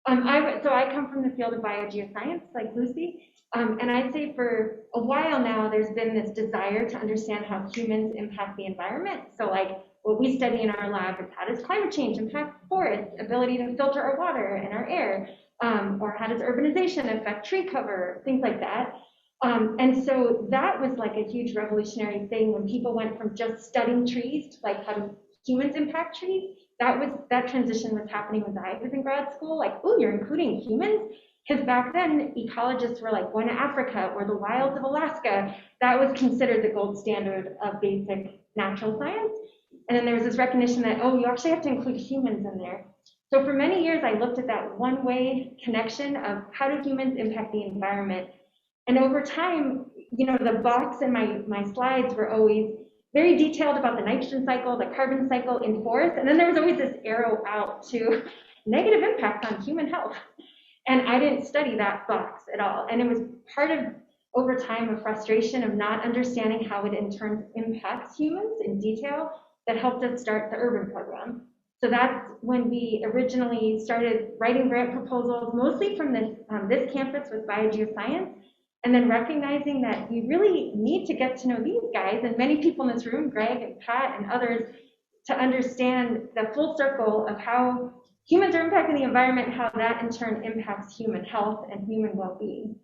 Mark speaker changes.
Speaker 1: So I come from the field of biogeoscience, like Lucy, and I'd say for a while now, there's been this desire to understand how humans impact the environment. So like what we study in our lab is how does climate change impact forests, ability to filter our water and our air, or how does urbanization affect tree cover, things like that. And so that was like a huge revolutionary thing when people went from just studying trees to like how do humans impact trees. That transition was happening when I was in grad school. Like, oh, you're including humans? Because back then, ecologists were like going to Africa or the wilds of Alaska. That was considered the gold standard of basic natural science. And then there was this recognition that, oh, you actually have to include humans in there. So for many years, I looked at that one-way connection of how do humans impact the environment. And over time, the box in my slides were always very detailed about the nitrogen cycle, the carbon cycle in forests. And then there was always this arrow out to negative impacts on human health. And I didn't study that box at all. And it was part of, over time, a frustration of not understanding how it in turn impacts humans in detail that helped us start the urban program. So that's when we originally started writing grant proposals, mostly from this campus with biogeoscience, and then recognizing that you really need to get to know these guys and many people in this room, Greg and Pat and others, to understand the full circle of how humans are impacting the environment, how that in turn impacts human health and human well-being.